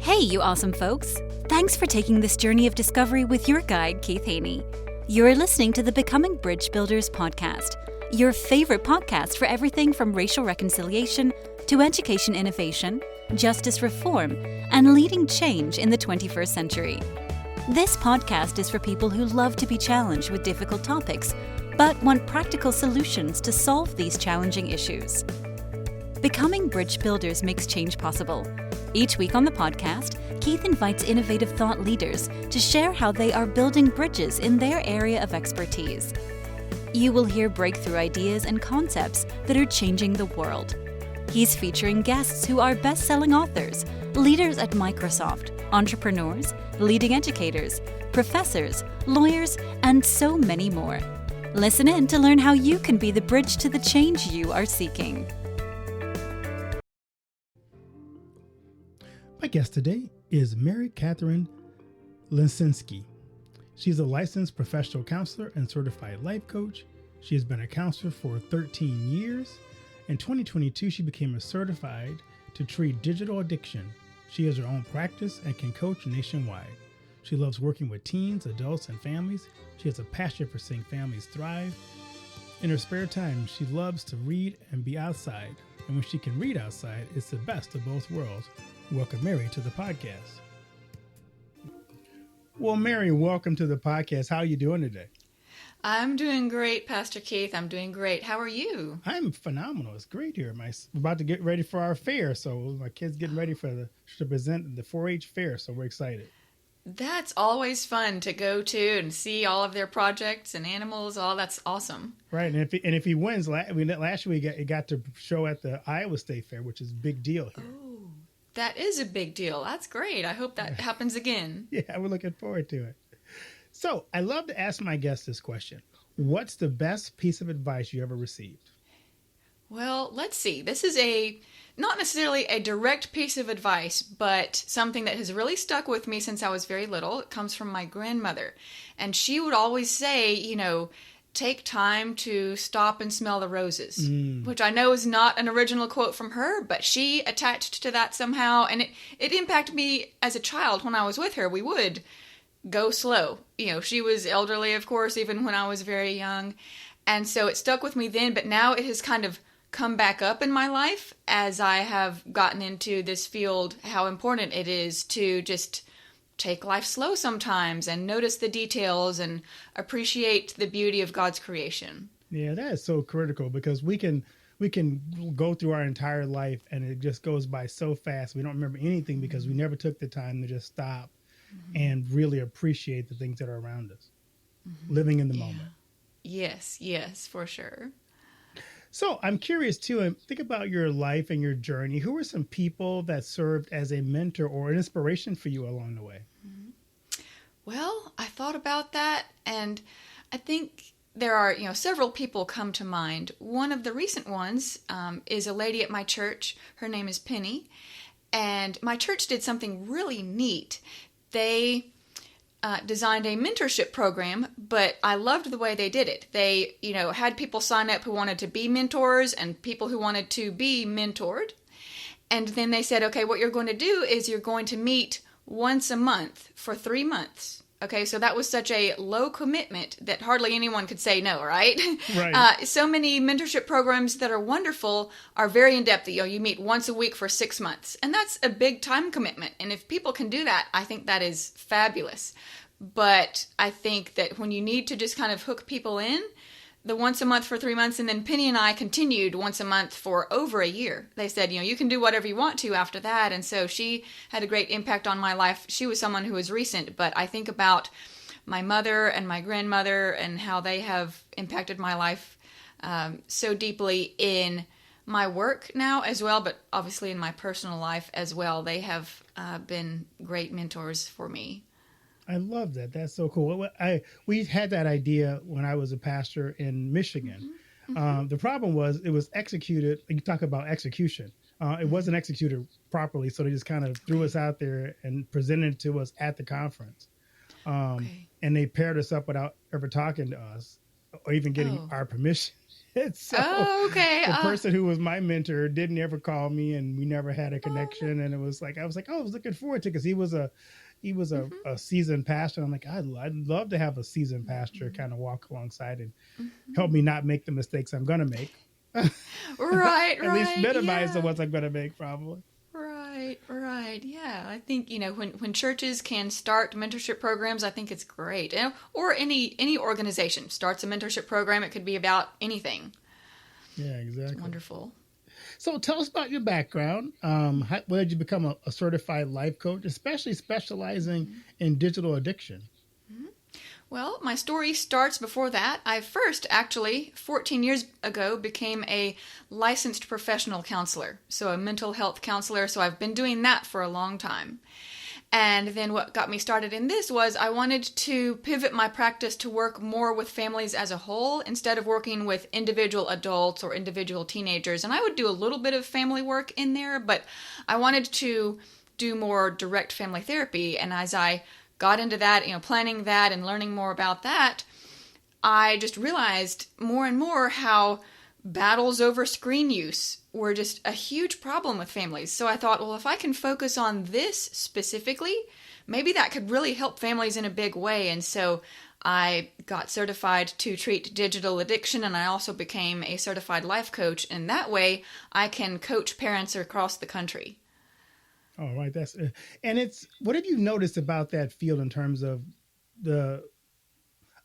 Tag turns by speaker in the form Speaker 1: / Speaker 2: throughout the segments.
Speaker 1: Hey, you awesome folks! Thanks for taking this journey of discovery with your guide, Keith Haney. You're listening to the Becoming Bridge Builders podcast, your favorite podcast for everything from racial reconciliation to education innovation, justice reform, and leading change in the 21st century. This podcast is for people who love to be challenged with difficult topics, but want practical solutions to solve these challenging issues. Becoming Bridge Builders makes change possible. Each week on the podcast, Keith invites innovative thought leaders to share how they are building bridges in their area of expertise. You will hear breakthrough ideas and concepts that are changing the world. He's featuring guests who are best-selling authors, leaders at Microsoft, entrepreneurs, leading educators, professors, lawyers, and so many more. Listen in to learn how you can be the bridge to the change you are seeking.
Speaker 2: My guest today is Mary Catherine Liscinski. She's a licensed professional counselor and certified life coach. She has been a counselor for 13 years. In 2022, she became certified to treat digital addiction. She has her own practice and can coach nationwide. She loves working with teens, adults, and families. She has a passion for seeing families thrive. In her spare time, she loves to read and be outside. And when she can read outside, it's the best of both worlds. Welcome, Mary, to the podcast. Well, Mary, welcome to the podcast. How are you doing today?
Speaker 3: I'm doing great, Pastor Keith. I'm doing great. How are you?
Speaker 2: I'm phenomenal. It's great here. We're about to get ready for our fair. So my kids getting ready to present the 4-H fair. So we're excited.
Speaker 3: That's always fun to go to and see all of their projects and animals. All that's awesome.
Speaker 2: Right. And if he wins, last year he got to show at the Iowa State Fair, which is a big deal here.
Speaker 3: Oh. That is a big deal. That's great. I hope that happens again.
Speaker 2: Yeah, we're looking forward to it. So I love to ask my guests this question. What's the best piece of advice you ever received?
Speaker 3: Well, let's see. This is not necessarily a direct piece of advice, but something that has really stuck with me since I was very little. It comes from my grandmother. And she would always say, take time to stop and smell the roses, which I know is not an original quote from her, but she attached to that somehow. And it impacted me as a child. When I was with her, we would go slow. She was elderly, of course, even when I was very young. And so it stuck with me then, but now it has kind of come back up in my life as I have gotten into this field, how important it is to just take life slow sometimes and notice the details and appreciate the beauty of God's creation.
Speaker 2: Yeah, that is so critical because we can go through our entire life and it just goes by so fast. We don't remember anything because we never took the time to just stop and really appreciate the things that are around us, living in the moment.
Speaker 3: Yes, for sure.
Speaker 2: So I'm curious too, and think about your life and your journey. Who were some people that served as a mentor or an inspiration for you along the way?
Speaker 3: Well, I thought about that, and I think there are, several people come to mind. One of the recent ones is a lady at my church. Her name is Penny, and my church did something really neat. They designed a mentorship program, but I loved the way they did it. They, had people sign up who wanted to be mentors and people who wanted to be mentored. And then they said, okay, what you're going to do is you're going to meet once a month for 3 months. Okay, so that was such a low commitment that hardly anyone could say no, right?
Speaker 2: Right.
Speaker 3: So many mentorship programs that are wonderful are very in-depth. You meet once a week for 6 months, and that's a big time commitment. And if people can do that, I think that is fabulous. But I think that when you need to just kind of hook people in, the once a month for 3 months, and then Penny and I continued once a month for over a year. They said, you can do whatever you want to after that. And so she had a great impact on my life. She was someone who was recent, but I think about my mother and my grandmother and how they have impacted my life so deeply in my work now as well, but obviously in my personal life as well. They have been great mentors for me.
Speaker 2: I love that. That's so cool. We had that idea when I was a pastor in Michigan. The problem was it was executed. You talk about execution. It wasn't executed properly, so they just kind of threw us out there and presented it to us at the conference. And they paired us up without ever talking to us or even getting our permission. And so
Speaker 3: Oh, okay.
Speaker 2: the person who was my mentor didn't ever call me, and we never had a connection. And it was like, I was like, oh, I was looking forward to it, because he was a seasoned pastor. I'm like, I'd love to have a seasoned pastor kind of walk alongside and help me not make the mistakes I'm going to make.
Speaker 3: Right,
Speaker 2: At least minimize the
Speaker 3: yeah.
Speaker 2: ones I'm going to make, probably.
Speaker 3: Right. Yeah, I think when churches can start mentorship programs, I think it's great. Or any organization starts a mentorship program. It could be about anything.
Speaker 2: Yeah, exactly.
Speaker 3: It's wonderful.
Speaker 2: So tell us about your background. When did you become a certified life coach, especially specializing in digital addiction?
Speaker 3: Well, my story starts before that. I first, actually, 14 years ago, became a licensed professional counselor, so a mental health counselor, so I've been doing that for a long time. And then what got me started in this was I wanted to pivot my practice to work more with families as a whole instead of working with individual adults or individual teenagers. And I would do a little bit of family work in there, but I wanted to do more direct family therapy. And as I got into that, planning that and learning more about that, I just realized more and more how battles over screen use were just a huge problem with families. So I thought, well, if I can focus on this specifically, maybe that could really help families in a big way. And so I got certified to treat digital addiction, and I also became a certified life coach. And that way I can coach parents across the country.
Speaker 2: Oh, right. And what have you noticed about that field in terms of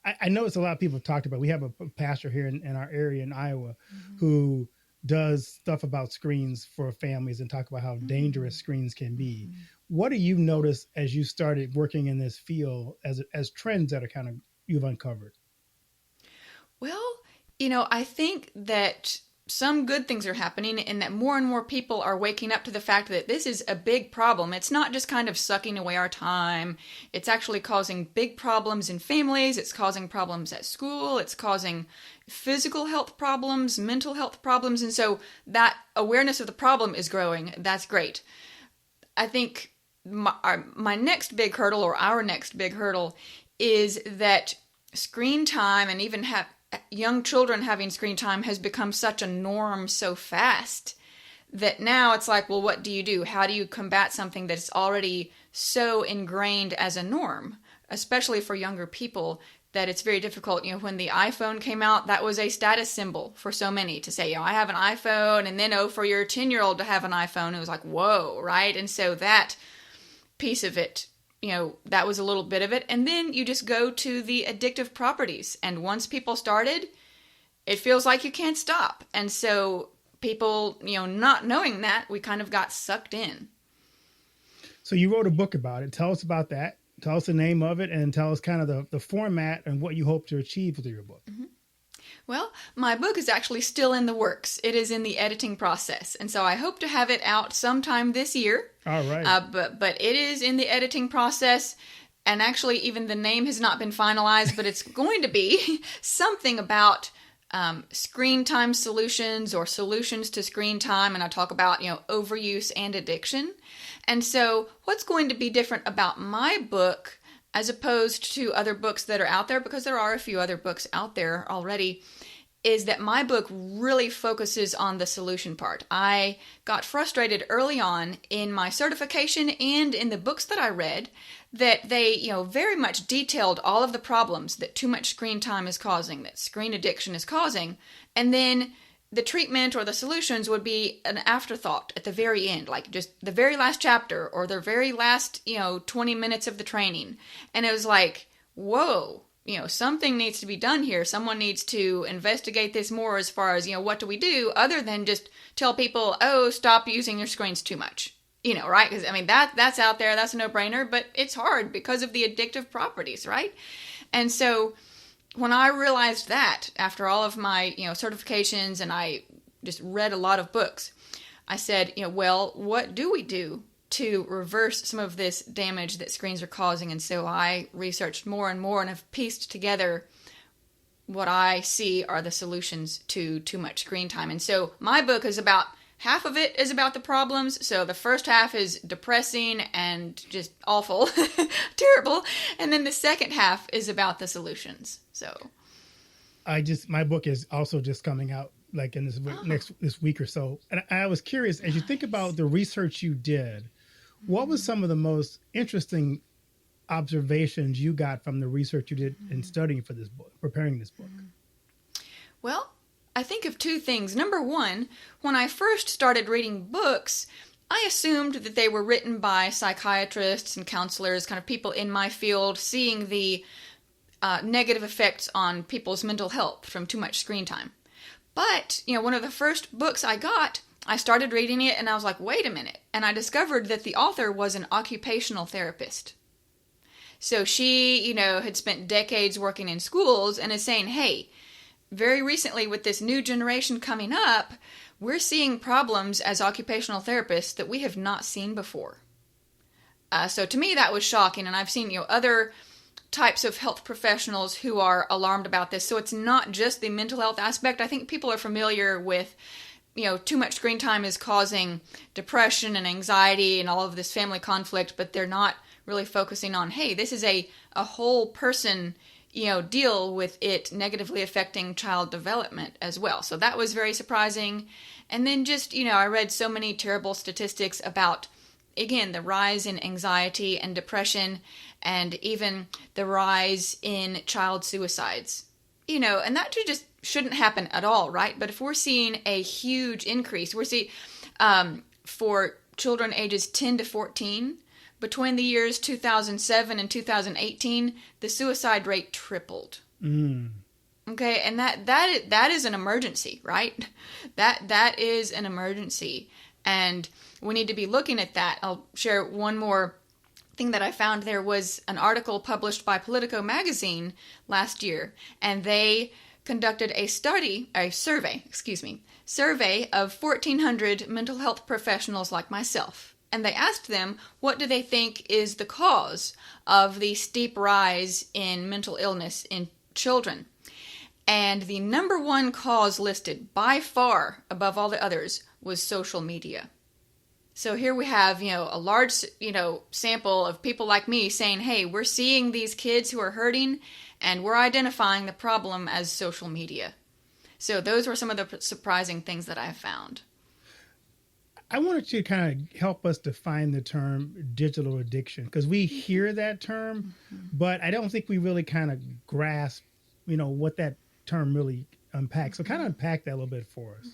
Speaker 2: I noticed a lot of people have talked about, we have a pastor here in our area in Iowa who does stuff about screens for families and talk about how dangerous screens can be. What do you notice as you started working in this field as trends that are you've uncovered?
Speaker 3: Well, I think that some good things are happening in that more and more people are waking up to the fact that this is a big problem. It's not just kind of sucking away our time. It's actually causing big problems in families. It's causing problems at school. It's causing physical health problems, mental health problems. And so that awareness of the problem is growing. That's great. I think my next big hurdle, or our next big hurdle, is that screen time and even young children having screen time has become such a norm so fast that now it's like, well, what do you do? How do you combat something that is already so ingrained as a norm, especially for younger people, that it's very difficult. When the iPhone came out, that was a status symbol for so many to say, I have an iPhone, and then, for your 10-year-old to have an iPhone, it was like, whoa, right? And so that piece of it, that was a little bit of it. And then you just go to the addictive properties. And once people started, it feels like you can't stop. And so people, not knowing that, we kind of got sucked in.
Speaker 2: So you wrote a book about it. Tell us about that. Tell us the name of it, and tell us kind of the format and what you hope to achieve with your book.
Speaker 3: Mm-hmm. Well, my book is actually still in the works. It is in the editing process. And so I hope to have it out sometime this year.
Speaker 2: All right.
Speaker 3: But it is in the editing process. And actually, even the name has not been finalized, but it's going to be something about screen time solutions, or solutions to screen time. And I talk about, overuse and addiction. And so what's going to be different about my book as opposed to other books that are out there, because there are a few other books out there already, is that my book really focuses on the solution part. I got frustrated early on in my certification and in the books that I read that they, very much detailed all of the problems that too much screen time is causing, that screen addiction is causing, and then the treatment or the solutions would be an afterthought at the very end, like just the very last chapter or the very last, 20 minutes of the training. And it was like, whoa, something needs to be done here. Someone needs to investigate this more as far as, what do we do other than just tell people, stop using your screens too much, right? Because, that's out there. That's a no-brainer, but it's hard because of the addictive properties, right? And so when I realized that after all of my, certifications, and I just read a lot of books, I said, well, what do we do to reverse some of this damage that screens are causing? And so I researched more and more and have pieced together what I see are the solutions to too much screen time. And so my book is about, half of it is about the problems. So the first half is depressing and just awful, terrible. And then the second half is about the solutions. So,
Speaker 2: My book is also just coming out like in this week or so. And I was curious, as you think about the research you did, what was some of the most interesting observations you got from the research you did in studying for this book, preparing this book?
Speaker 3: Well, I think of two things. Number one, when I first started reading books, I assumed that they were written by psychiatrists and counselors, kind of people in my field, seeing the negative effects on people's mental health from too much screen time. But, one of the first books I got, I started reading it and I was like, wait a minute. And I discovered that the author was an occupational therapist. So she, had spent decades working in schools and is saying, hey, very recently with this new generation coming up, we're seeing problems as occupational therapists that we have not seen before. So to me, that was shocking. And I've seen, other types of health professionals who are alarmed about this. So it's not just the mental health aspect. I think people are familiar with, too much screen time is causing depression and anxiety and all of this family conflict, but they're not really focusing on, hey, this is a whole person, deal with it negatively affecting child development as well. So that was very surprising. And then just, I read so many terrible statistics about, again, the rise in anxiety and depression and even the rise in child suicides. And that just shouldn't happen at all, right? But if we're seeing a huge increase, we're seeing for children ages 10 to 14, between the years 2007 and 2018, the suicide rate tripled. Okay, and that is an emergency, right? That is an emergency, and we need to be looking at that. I'll share one more thing that I found. There was an article published by Politico magazine last year, and they conducted a survey of 1,400 mental health professionals like myself. And they asked them, what do they think is the cause of the steep rise in mental illness in children? And the number one cause listed by far above all the others was social media. So here we have, a large, sample of people like me saying, hey, we're seeing these kids who are hurting and we're identifying the problem as social media. So those were some of the surprising things that I found.
Speaker 2: I wanted you to kind of help us define the term digital addiction, because we hear that term, but I don't think we really kind of grasp, what that term really unpacks. So kind of unpack that a little bit for us.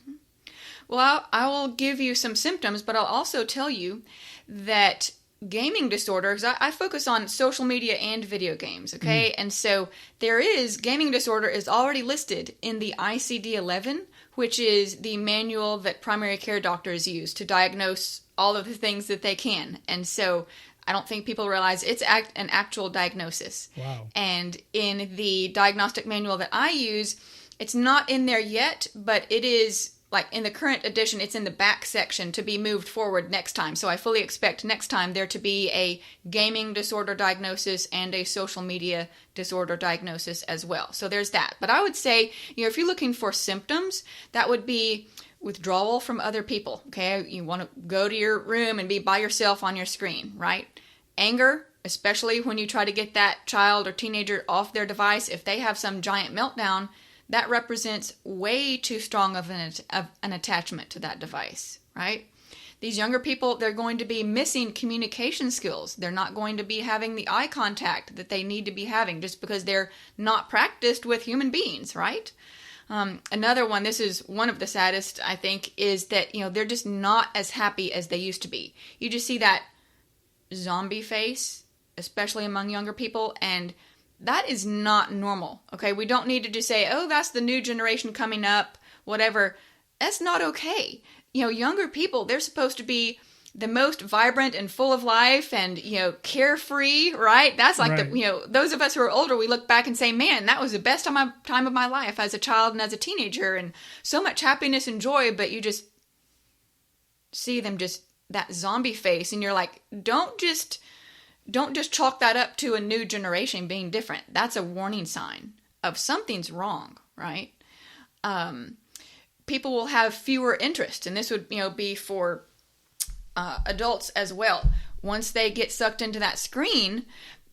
Speaker 3: Well, I will give you some symptoms, but I'll also tell you that gaming disorder, because I focus on social media and video games, okay? And so gaming disorder is already listed in the ICD-11, which is the manual that primary care doctors use to diagnose all of the things that they can. And so I don't think people realize it's an actual diagnosis.
Speaker 2: Wow.
Speaker 3: And in the diagnostic manual that I use, it's not in there yet, but it is, like in the current edition, it's in the back section to be moved forward next time. So I fully expect next time there to be a gaming disorder diagnosis and a social media disorder diagnosis as well. So there's that. But I would say, if you're looking for symptoms, that would be withdrawal from other people. Okay, you want to go to your room and be by yourself on your screen, right? Anger, especially when you try to get that child or teenager off their device. If they have some giant meltdown, that represents way too strong of an attachment to that device, right? These younger people, they're going to be missing communication skills. They're not going to be having the eye contact that they need to be having just because they're not practiced with human beings, right? Another one, this is one of the saddest, I think, is that, they're just not as happy as they used to be. You just see that zombie face, especially among younger people, and that is not normal, okay? We don't need to just say, oh, that's the new generation coming up, whatever. That's not okay. Younger people, they're supposed to be the most vibrant and full of life and, carefree, right? That's like right. Those of us who are older, we look back and say, man, that was the best time of my life as a child and as a teenager, and so much happiness and joy, but you just see them just that zombie face, and you're like, don't just chalk that up to a new generation being different. That's a warning sign of something's wrong, right? People will have fewer interests, and this would, be for adults as well. Once they get sucked into that screen,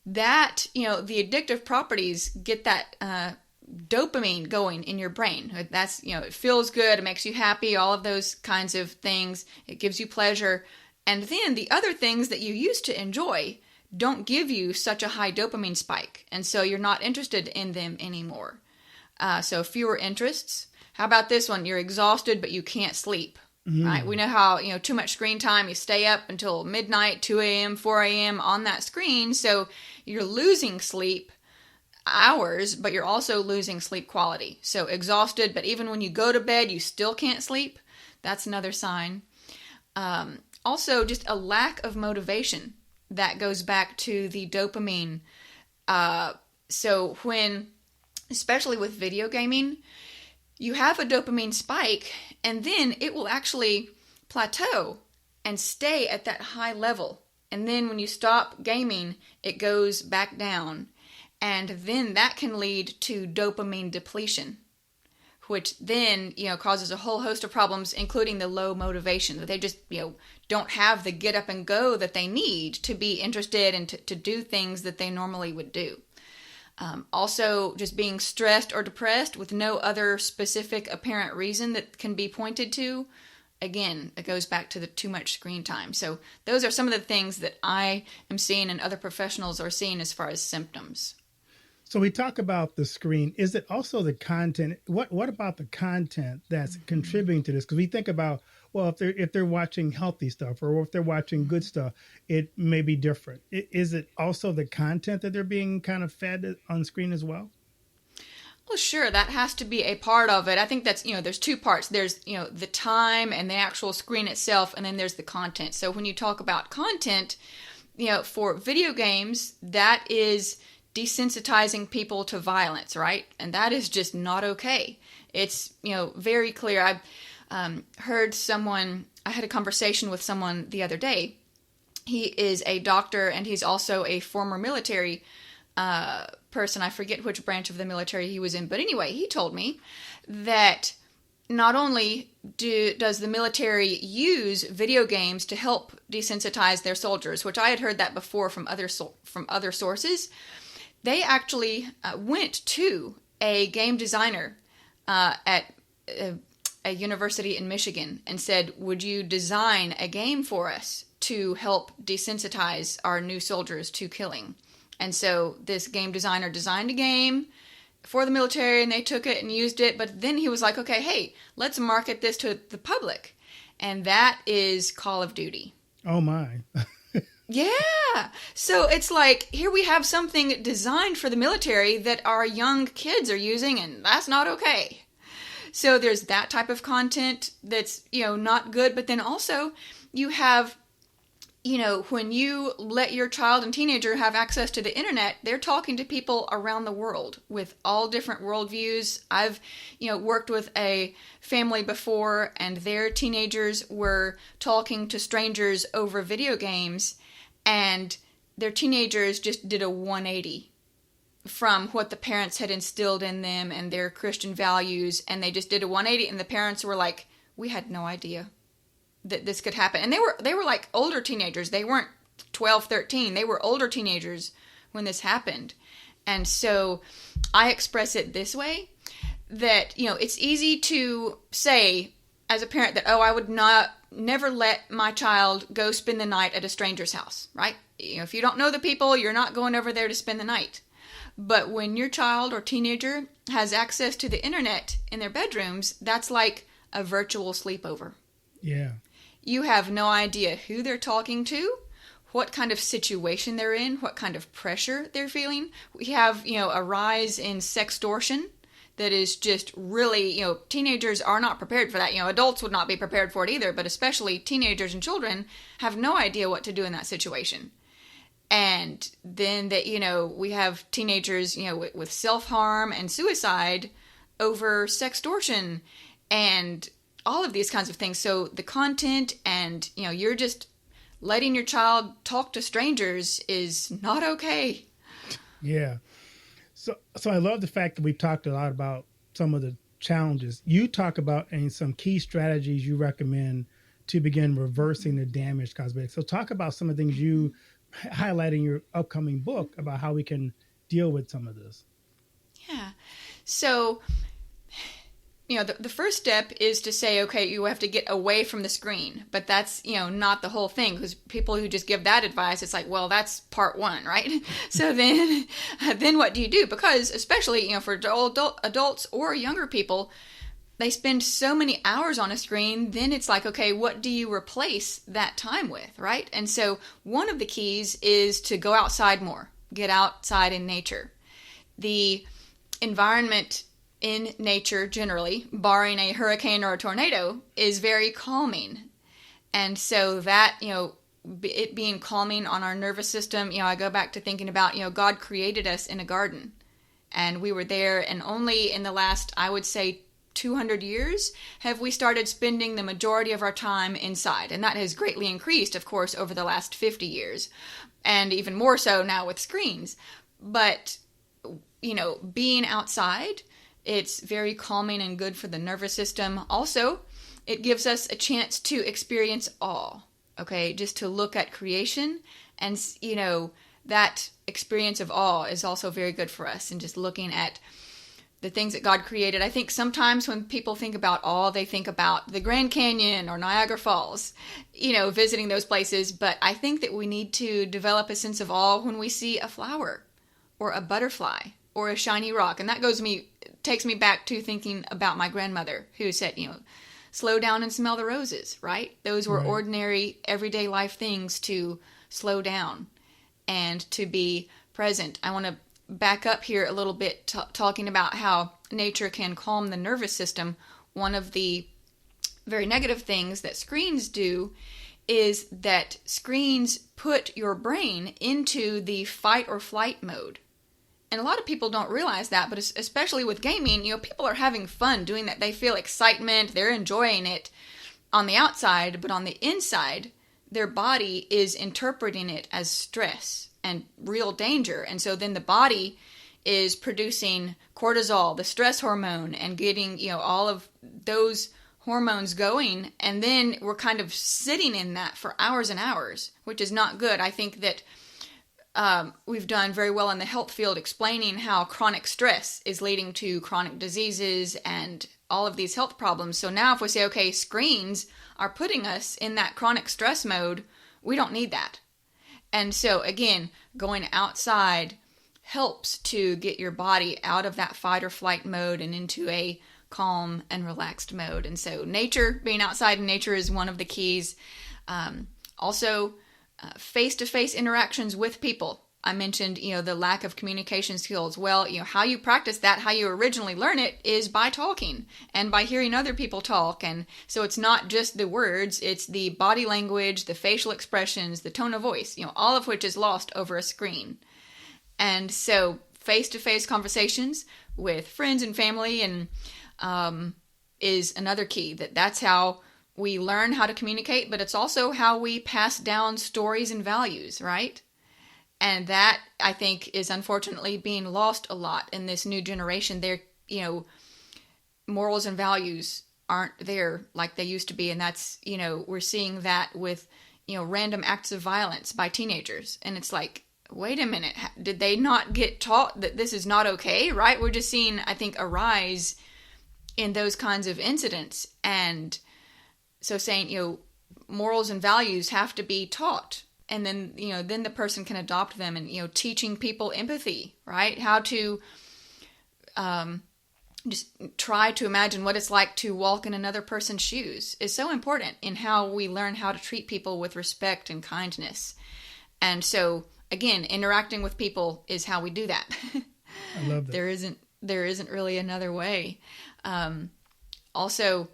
Speaker 3: that, the addictive properties get that dopamine going in your brain. That's, it feels good, it makes you happy, all of those kinds of things. It gives you pleasure. And then the other things that you used to enjoy don't give you such a high dopamine spike. And so you're not interested in them anymore. So fewer interests. How about this one? You're exhausted, but you can't sleep. Right? We know how, too much screen time, you stay up until midnight, 2 a.m., 4 a.m. on that screen. So you're losing sleep hours, but you're also losing sleep quality. So exhausted, but even when you go to bed, you still can't sleep. That's another sign. Also, just a lack of motivation. That goes back to the dopamine. So when, especially with video gaming, you have a dopamine spike, and then it will actually plateau and stay at that high level. And then when you stop gaming, it goes back down. And then that can lead to dopamine depletion, which then, causes a whole host of problems, including the low motivation. That they just, don't have the get up and go that they need to be interested and to do things that they normally would do. Also, just being stressed or depressed with no other specific apparent reason that can be pointed to. Again, it goes back to the too much screen time. So those are some of the things that I am seeing and other professionals are seeing as far as symptoms.
Speaker 2: So we talk about the screen. Is it also the content? What about the content that's contributing to this? Because we think about, well, if they're watching healthy stuff or if they're watching good stuff, it may be different. Is it also the content that they're being kind of fed on screen as well?
Speaker 3: Well, sure, that has to be a part of it. I think that's, there's two parts. There's, the time and the actual screen itself, and then there's the content. So when you talk about content, for video games, that is desensitizing people to violence, right? And that is just not okay. It's, very clear. I had a conversation with someone the other day. He is a doctor and he's also a former military person. I forget which branch of the military he was in. But anyway, he told me that not only does the military use video games to help desensitize their soldiers, which I had heard that before from other sources, they actually went to a game designer at a university in Michigan and said, would you design a game for us to help desensitize our new soldiers to killing? And so this game designer designed a game for the military and they took it and used it. But then he was like, okay, hey, let's market this to the public. And that is Call of Duty.
Speaker 2: Oh my.
Speaker 3: Yeah. So it's like, here we have something designed for the military that our young kids are using, and that's not okay. So there's that type of content that's, not good. But then also you have, when you let your child and teenager have access to the internet, they're talking to people around the world with all different worldviews. I've, worked with a family before, and their teenagers were talking to strangers over video games, and their teenagers just did a 180 from what the parents had instilled in them and their Christian values, and they just did a 180, and the parents were like, we had no idea that this could happen. And they were like older teenagers. They weren't 12, 13. They were older teenagers when this happened. And so I express it this way, that, it's easy to say as a parent that, I would never let my child go spend the night at a stranger's house, right? If you don't know the people, you're not going over there to spend the night. But when your child or teenager has access to the internet in their bedrooms, that's like a virtual sleepover.
Speaker 2: Yeah.
Speaker 3: You have no idea who they're talking to, what kind of situation they're in, what kind of pressure they're feeling. We have, a rise in sextortion that is just really, teenagers are not prepared for that. Adults would not be prepared for it either, but especially teenagers and children have no idea what to do in that situation. And then that, we have teenagers, with self-harm and suicide over sextortion and all of these kinds of things. So the content and, you're just letting your child talk to strangers is not okay.
Speaker 2: Yeah. So I love the fact that we've talked a lot about some of the challenges. You talk about and some key strategies you recommend to begin reversing the damage caused by it. So talk about some of the things you highlight in your upcoming book about how we can deal with some of this.
Speaker 3: Yeah. So, the first step is to say, okay, you have to get away from the screen. But that's, not the whole thing, because people who just give that advice, it's like, well, that's part one, right? So then what do you do? Because especially, for adults or younger people, they spend so many hours on a screen, then it's like, okay, what do you replace that time with, right? And so one of the keys is to go outside more, get outside in nature. The environment in nature generally, barring a hurricane or a tornado, is very calming. And so that, it being calming on our nervous system, I go back to thinking about, God created us in a garden. And we were there, and only in the last, I would say, 200 years have we started spending the majority of our time inside. And that has greatly increased, of course, over the last 50 years. And even more so now with screens. But, being outside, it's very calming and good for the nervous system. Also, it gives us a chance to experience awe, okay? Just to look at creation, and, that experience of awe is also very good for us, and just looking at the things that God created. I think sometimes when people think about awe, they think about the Grand Canyon or Niagara Falls, visiting those places. But I think that we need to develop a sense of awe when we see a flower or a butterfly or a shiny rock. And that takes me back to thinking about my grandmother, who said, slow down and smell the roses, right? Those were ordinary, everyday life things to slow down and to be present. I want to back up here a little bit, talking about how nature can calm the nervous system. One of the very negative things that screens do is that screens put your brain into the fight or flight mode. And a lot of people don't realize that, but especially with gaming, people are having fun doing that. They feel excitement, they're enjoying it on the outside, but on the inside, their body is interpreting it as stress and real danger. And so then the body is producing cortisol, the stress hormone, and getting, all of those hormones going. And then we're kind of sitting in that for hours and hours, which is not good. I think that we've done very well in the health field explaining how chronic stress is leading to chronic diseases and all of these health problems. So now if we say, okay, screens are putting us in that chronic stress mode, we don't need that. And so again, going outside helps to get your body out of that fight or flight mode and into a calm and relaxed mode. And so being outside in nature is one of the keys. Also, face-to-face interactions with people. I mentioned, the lack of communication skills. Well, how you practice that, how you originally learn it, is by talking and by hearing other people talk. And so it's not just the words, it's the body language, the facial expressions, the tone of voice, all of which is lost over a screen. And so face-to-face conversations with friends and family and is another key. That's how we learn how to communicate, but it's also how we pass down stories and values, right? And that, I think, is unfortunately being lost a lot in this new generation. Morals and values aren't there like they used to be. And that's, we're seeing that with, random acts of violence by teenagers. And it's like, wait a minute, did they not get taught that this is not okay, right? We're just seeing, I think, a rise in those kinds of incidents. And so saying, morals and values have to be taught. And then, then the person can adopt them, and, teaching people empathy, right? How to just try to imagine what it's like to walk in another person's shoes is so important in how we learn how to treat people with respect and kindness. And so, again, interacting with people is how we do that.
Speaker 2: I love that.
Speaker 3: There isn't really another way. Also,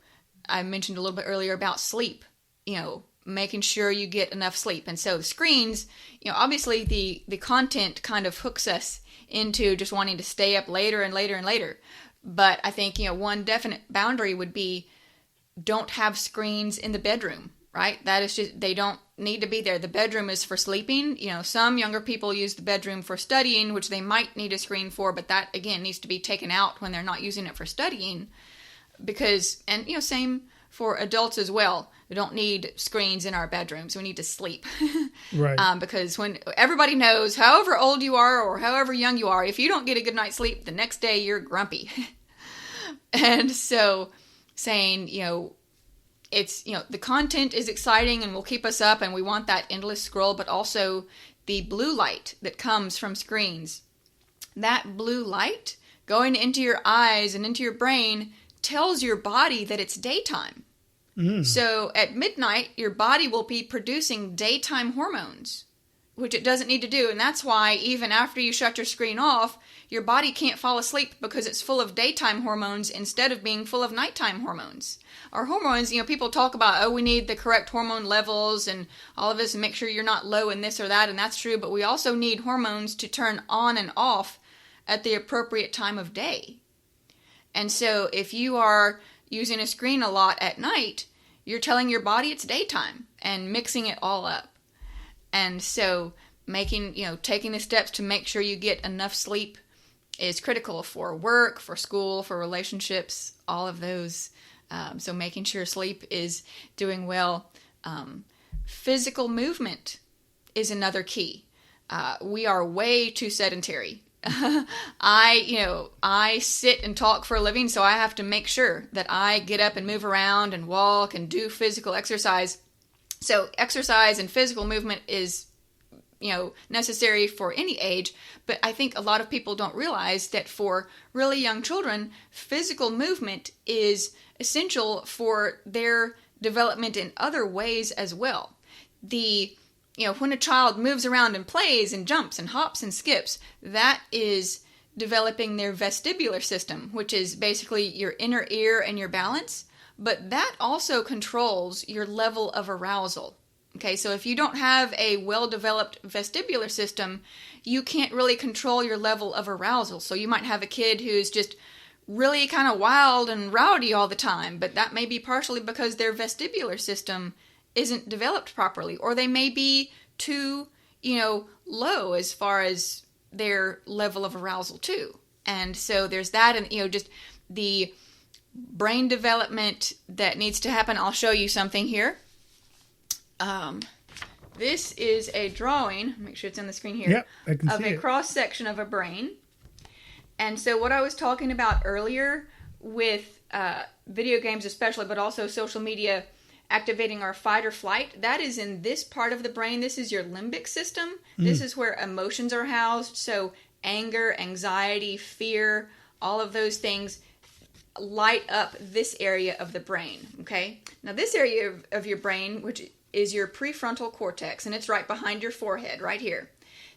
Speaker 3: I mentioned a little bit earlier about sleep, making sure you get enough sleep. And so the screens, obviously the content kind of hooks us into just wanting to stay up later and later and later. But I think, one definite boundary would be don't have screens in the bedroom, right? That is just, they don't need to be there. The bedroom is for sleeping. Some younger people use the bedroom for studying, which they might need a screen for, but that, again, needs to be taken out when they're not using it for studying. Because, and, same for adults as well. We don't need screens in our bedrooms. We need to sleep.
Speaker 2: Right.
Speaker 3: Because when everybody knows, however old you are or however young you are, if you don't get a good night's sleep, the next day you're grumpy. And so saying, it's, the content is exciting and will keep us up and we want that endless scroll, but also the blue light that comes from screens. That blue light going into your eyes and into your brain tells your body that it's daytime. So at midnight, your body will be producing daytime hormones, which it doesn't need to do. And that's why even after you shut your screen off, your body can't fall asleep because it's full of daytime hormones instead of being full of nighttime hormones. Our hormones, people talk about, we need the correct hormone levels and all of this and make sure you're not low in this or that. And that's true. But we also need hormones to turn on and off at the appropriate time of day. And so if you are using a screen a lot at night, you're telling your body it's daytime and mixing it all up. And so taking the steps to make sure you get enough sleep is critical for work, for school, for relationships, all of those. So making sure sleep is doing well. Physical movement is another key. We are way too sedentary. I sit and talk for a living, so I have to make sure that I get up and move around and walk and do physical exercise. So exercise and physical movement is, necessary for any age, but I think a lot of people don't realize that for really young children, physical movement is essential for their development in other ways as well. When a child moves around and plays and jumps and hops and skips, that is developing their vestibular system, which is basically your inner ear and your balance, but that also controls your level of arousal. Okay, so if you don't have a well-developed vestibular system, you can't really control your level of arousal. So you might have a kid who's just really kind of wild and rowdy all the time, but that may be partially because their vestibular system isn't developed properly, or they may be too, low as far as their level of arousal too. And so there's that, and, just the brain development that needs to happen. I'll show you something here. This is a drawing, make sure it's on the screen here,
Speaker 2: yep, I can
Speaker 3: of
Speaker 2: see
Speaker 3: a
Speaker 2: it.
Speaker 3: cross-section of a brain. And so what I was talking about earlier with video games especially, but also social media activating our fight or flight, that is in this part of the brain. This is your limbic system. This is where emotions are housed. So anger, anxiety, fear, all of those things light up this area of the brain, okay? Now this area of your brain, which is your prefrontal cortex, and it's right behind your forehead, right here.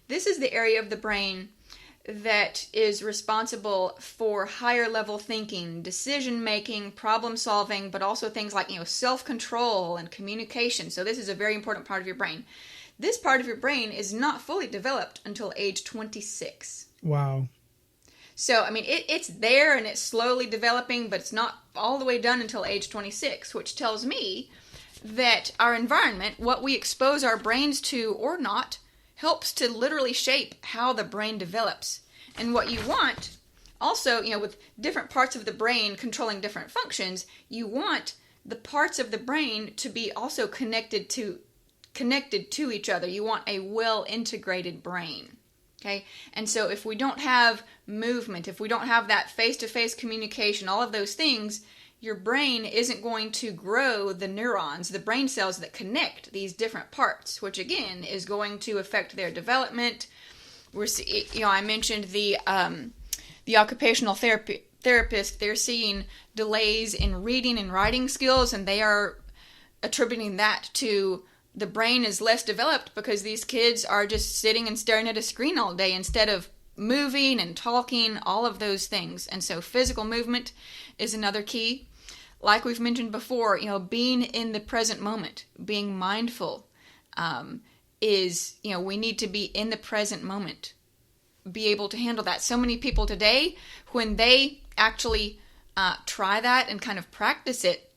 Speaker 3: This is the area of the brain that is responsible for higher level thinking, decision making, problem solving, but also things like, self-control and communication. So this is a very important part of your brain. This part of your brain is not fully developed until age 26.
Speaker 2: Wow.
Speaker 3: So, it's there and it's slowly developing, but it's not all the way done until age 26, which tells me that our environment, what we expose our brains to or not, helps to literally shape how the brain develops. And what you want, also, with different parts of the brain controlling different functions, you want the parts of the brain to be also connected to each other. You want a well-integrated brain. Okay? And so if we don't have movement, if we don't have that face-to-face communication, all of those things, your brain isn't going to grow the neurons, the brain cells that connect these different parts, which again is going to affect their development. I mentioned the occupational therapist. They're seeing delays in reading and writing skills, and they are attributing that to the brain is less developed because these kids are just sitting and staring at a screen all day instead of moving and talking, all of those things. And so physical movement is another key. Like we've mentioned before, being in the present moment, being mindful, is, we need to be in the present moment, be able to handle that. So many people today, when they actually try that and kind of practice it,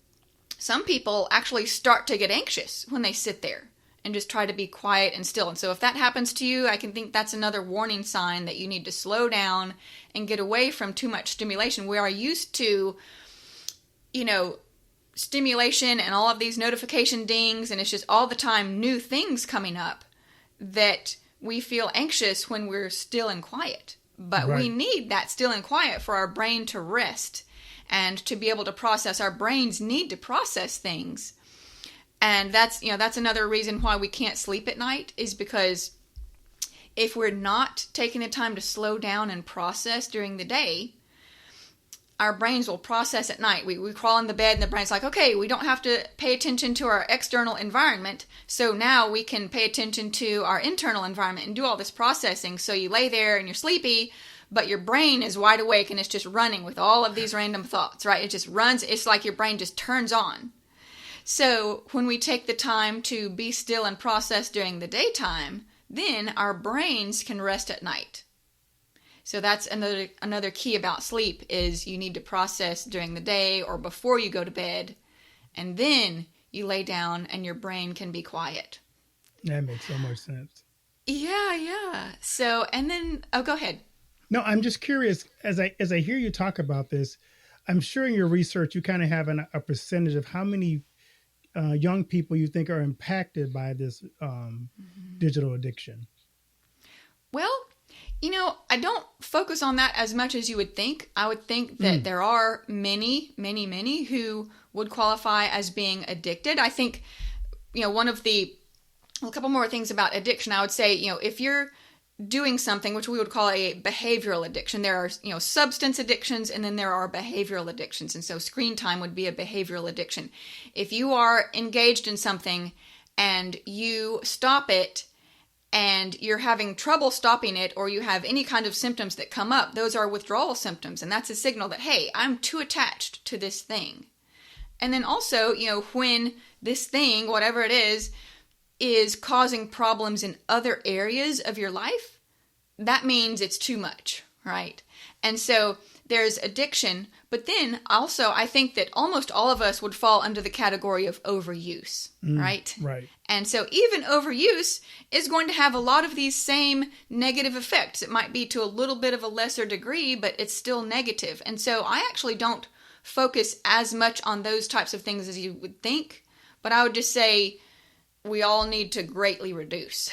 Speaker 3: some people actually start to get anxious when they sit there and just try to be quiet and still. And so if that happens to you, I can think that's another warning sign that you need to slow down and get away from too much stimulation. We are used to, stimulation and all of these notification dings, and it's just all the time new things coming up, that we feel anxious when we're still and quiet. But we need that still and quiet for our brain to rest and to be able to process. Our brains need to process things. And that's another reason why we can't sleep at night, is because if we're not taking the time to slow down and process during the day, our brains will process at night. We crawl in the bed and the brain's like, okay, we don't have to pay attention to our external environment, so now we can pay attention to our internal environment and do all this processing. So you lay there and you're sleepy, but your brain is wide awake and it's just running with all of these random thoughts, right? It just runs. It's like your brain just turns on. So when we take the time to be still and process during the daytime, then our brains can rest at night. So that's another key about sleep, is you need to process during the day or before you go to bed, and then you lay down and your brain can be quiet.
Speaker 2: That makes so much sense.
Speaker 3: Yeah. So, and then, go ahead.
Speaker 2: No, I'm just curious, as I hear you talk about this, I'm sure in your research you kind of have a percentage of how many young people you think are impacted by this digital addiction.
Speaker 3: Well, I don't focus on that as much as you would think. I would think that there are many, many, many who would qualify as being addicted. I think, a couple more things about addiction. I would say, if you're doing something, which we would call a behavioral addiction, there are, substance addictions, and then there are behavioral addictions. And so screen time would be a behavioral addiction. If you are engaged in something and you stop it, and you're having trouble stopping it, or you have any kind of symptoms that come up, those are withdrawal symptoms. And that's a signal that, hey, I'm too attached to this thing. And then also, when this thing, whatever it is causing problems in other areas of your life, that means it's too much, right? And so there's addiction, but then also I think that almost all of us would fall under the category of overuse, right?
Speaker 2: Right.
Speaker 3: And so even overuse is going to have a lot of these same negative effects. It might be to a little bit of a lesser degree, but it's still negative. And so I actually don't focus as much on those types of things as you would think, but I would just say we all need to greatly reduce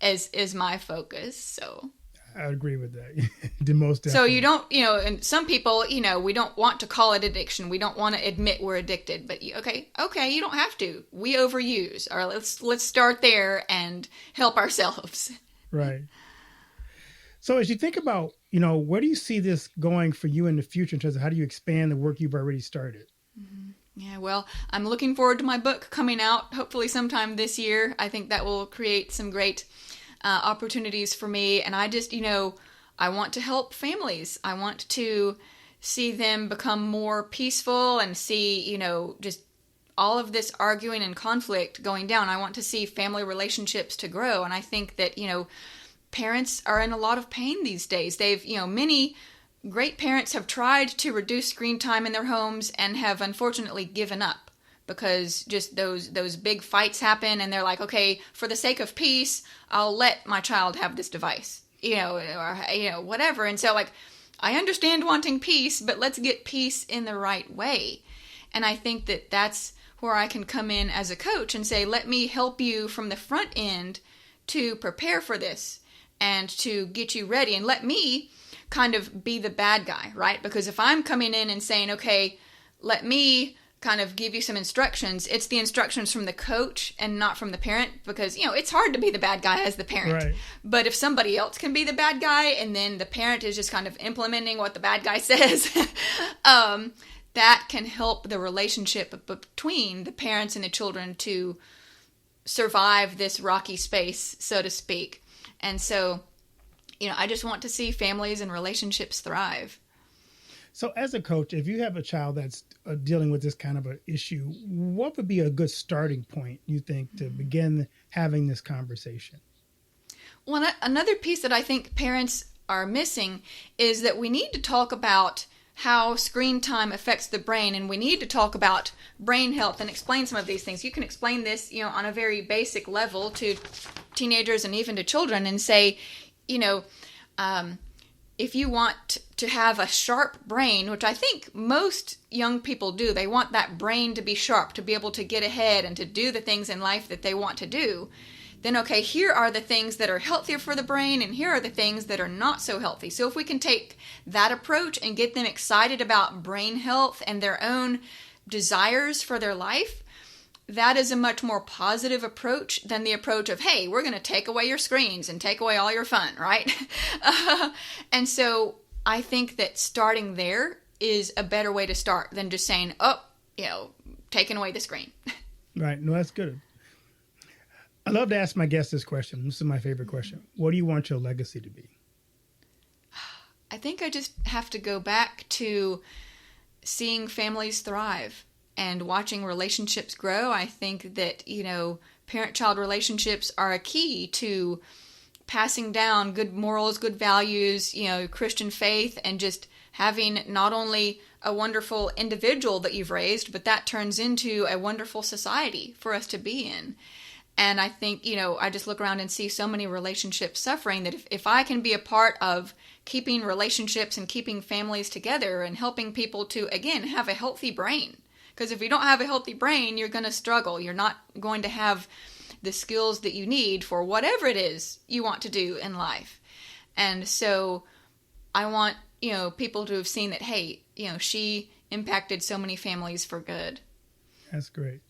Speaker 3: is my focus. So
Speaker 2: I agree with that. The most definitely.
Speaker 3: So you don't, and some people, we don't want to call it addiction. We don't want to admit we're addicted, but okay, you don't have to. We overuse. Or let's start there and help ourselves.
Speaker 2: Right. So as you think about, where do you see this going for you in the future in terms of how do you expand the work you've already started?
Speaker 3: Mm-hmm. Yeah, well, I'm looking forward to my book coming out, hopefully sometime this year. I think that will create some great opportunities for me. And I just, I want to help families. I want to see them become more peaceful and see, just all of this arguing and conflict going down. I want to see family relationships to grow. And I think that, parents are in a lot of pain these days. They've, many great parents have tried to reduce screen time in their homes and have unfortunately given up, because just those big fights happen and they're like, okay, for the sake of peace, I'll let my child have this device, or whatever. And so I understand wanting peace, but let's get peace in the right way. And I think that that's where I can come in as a coach and say, let me help you from the front end to prepare for this and to get you ready, and let me kind of be the bad guy, right? Because if I'm coming in and saying, okay, let me kind of give you some instructions, it's the instructions from the coach and not from the parent, because, it's hard to be the bad guy as the parent.
Speaker 2: Right.
Speaker 3: But if somebody else can be the bad guy and then the parent is just kind of implementing what the bad guy says, that can help the relationship between the parents and the children to survive this rocky space, so to speak. And so, I just want to see families and relationships thrive.
Speaker 2: So as a coach, if you have a child that's dealing with this kind of an issue, what would be a good starting point, you think, to begin having this conversation?
Speaker 3: Well, another piece that I think parents are missing is that we need to talk about how screen time affects the brain, and we need to talk about brain health and explain some of these things. You can explain this, on a very basic level to teenagers and even to children and say, if you want to have a sharp brain, which I think most young people do, they want that brain to be sharp, to be able to get ahead and to do the things in life that they want to do, then okay, here are the things that are healthier for the brain, and here are the things that are not so healthy. So if we can take that approach and get them excited about brain health and their own desires for their life, that is a much more positive approach than the approach of, hey, we're going to take away your screens and take away all your fun, right? And so I think that starting there is a better way to start than just saying, oh, taking away the screen.
Speaker 2: Right. No, that's good. I love to ask my guests this question. This is my favorite question. What do you want your legacy to be?
Speaker 3: I think I just have to go back to seeing families thrive and watching relationships grow. I think that, parent-child relationships are a key to passing down good morals, good values, Christian faith, and just having not only a wonderful individual that you've raised, but that turns into a wonderful society for us to be in. And I think, I just look around and see so many relationships suffering that if I can be a part of keeping relationships and keeping families together and helping people to, again, have a healthy brain. Because if you don't have a healthy brain, you're going to struggle. You're not going to have the skills that you need for whatever it is you want to do in life. And so I want, people to have seen that, hey, she impacted so many families for good.
Speaker 2: That's great.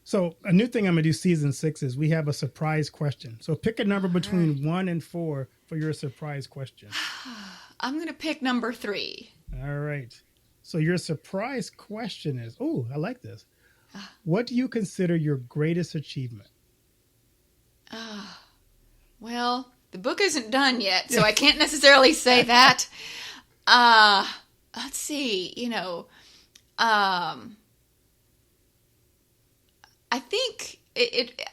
Speaker 2: So a new thing I'm going to do season 6 is we have a surprise question. So pick a number between 1 and 4 for your surprise question.
Speaker 3: I'm going to pick number 3.
Speaker 2: All right. So your surprise question is, I like this. What do you consider your greatest achievement?
Speaker 3: Well, the book isn't done yet, so I can't necessarily say that. Let's see, I think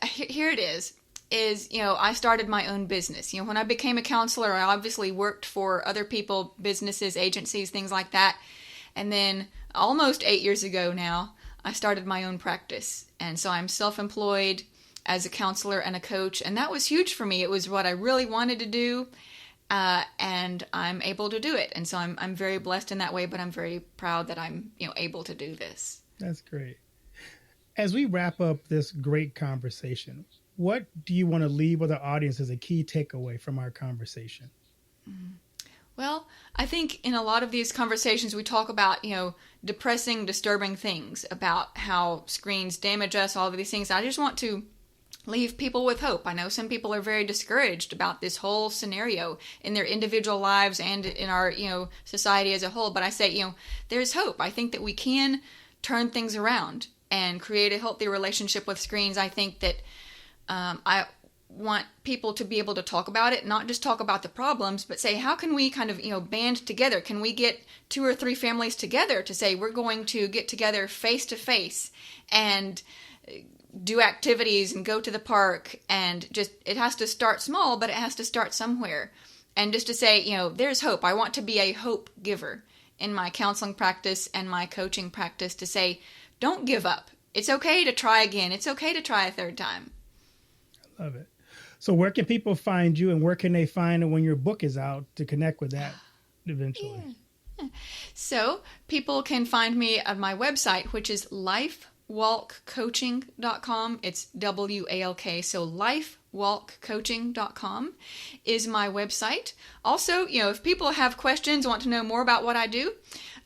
Speaker 3: here it is, I started my own business. When I became a counselor, I obviously worked for other people, businesses, agencies, things like that. And then almost 8 years ago now, I started my own practice. And so I'm self-employed as a counselor and a coach. And that was huge for me. It was what I really wanted to do. And I'm able to do it. And so I'm very blessed in that way, but I'm very proud that I'm, able to do this.
Speaker 2: That's great. As we wrap up this great conversation, what do you want to leave with our audience as a key takeaway from our conversation?
Speaker 3: Well, I think in a lot of these conversations, we talk about, depressing, disturbing things, about how screens damage us, all of these things. I just want to leave people with hope. I know some people are very discouraged about this whole scenario in their individual lives and in our, society as a whole. But I say, there's hope. I think that we can turn things around and create a healthy relationship with screens. I think that I want people to be able to talk about it, not just talk about the problems, but say, how can we kind of, band together? Can we get 2 or 3 families together to say, we're going to get together face to face and do activities and go to the park, and just, it has to start small, but it has to start somewhere. And just to say, there's hope. I want to be a hope giver in my counseling practice and my coaching practice, to say, don't give up. It's okay to try again. It's okay to try a third time.
Speaker 2: I love it. So where can people find you, and where can they find it when your book is out to connect with that eventually?
Speaker 3: Yeah. So people can find me at my website, which is lifewalkcoaching.com. It's WALK. So lifewalkcoaching.com is my website. Also, if people have questions, want to know more about what I do,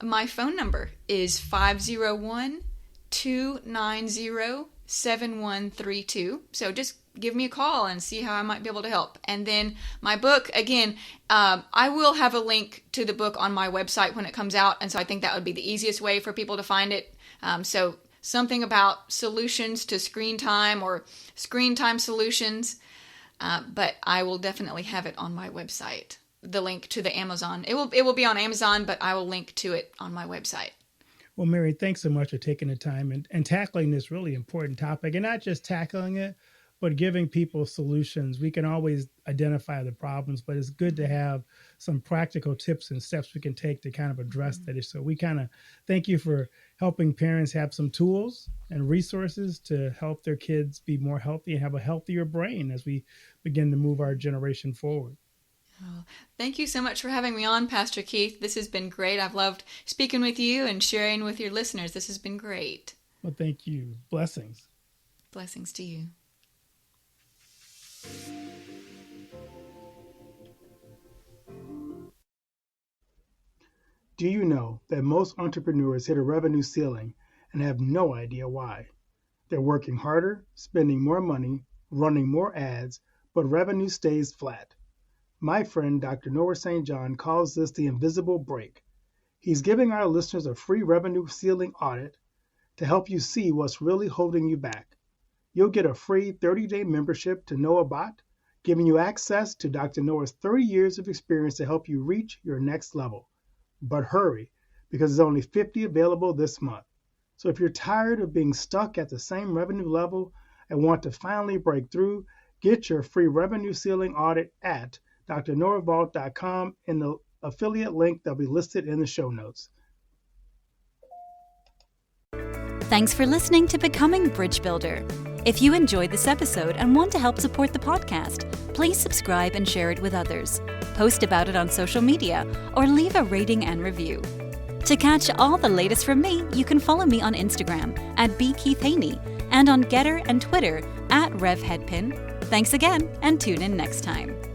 Speaker 3: my phone number is 501-290-7132. So just give me a call and see how I might be able to help. And then my book, again, I will have a link to the book on my website when it comes out. And so I think that would be the easiest way for people to find it. So something about solutions to screen time or screen time solutions. But I will definitely have it on my website. The link to the Amazon. It will be on Amazon, but I will link to it on my website.
Speaker 2: Well, Mary, thanks so much for taking the time and tackling this really important topic, and not just tackling it, but giving people solutions. We can always identify the problems, but it's good to have some practical tips and steps we can take to kind of address that issue. So we kind of thank you for helping parents have some tools and resources to help their kids be more healthy and have a healthier brain as we begin to move our generation forward.
Speaker 3: Oh, thank you so much for having me on, Pastor Keith. This has been great. I've loved speaking with you and sharing with your listeners. This has been great.
Speaker 2: Well, thank you. Blessings.
Speaker 3: Blessings to you.
Speaker 2: Do you know that most entrepreneurs hit a revenue ceiling and have no idea why? They're working harder, spending more money, running more ads, but revenue stays flat. My friend Dr. Noah St. John calls this the invisible break. He's giving our listeners a free revenue ceiling audit to help you see what's really holding you back. You'll get a free 30-day membership to Noah Bot, giving you access to Dr. Noah's 30 years of experience to help you reach your next level. But hurry, because there's only 50 available this month. So if you're tired of being stuck at the same revenue level and want to finally break through, get your free revenue ceiling audit at drnoahvault.com in the affiliate link that'll be listed in the show notes.
Speaker 1: Thanks for listening to Becoming Bridge Builder. If you enjoyed this episode and want to help support the podcast, please subscribe and share it with others. Post about it on social media or leave a rating and review. To catch all the latest from me, you can follow me on Instagram at bkeithhaney and on Getter and Twitter at RevHeadpin. Thanks again and tune in next time.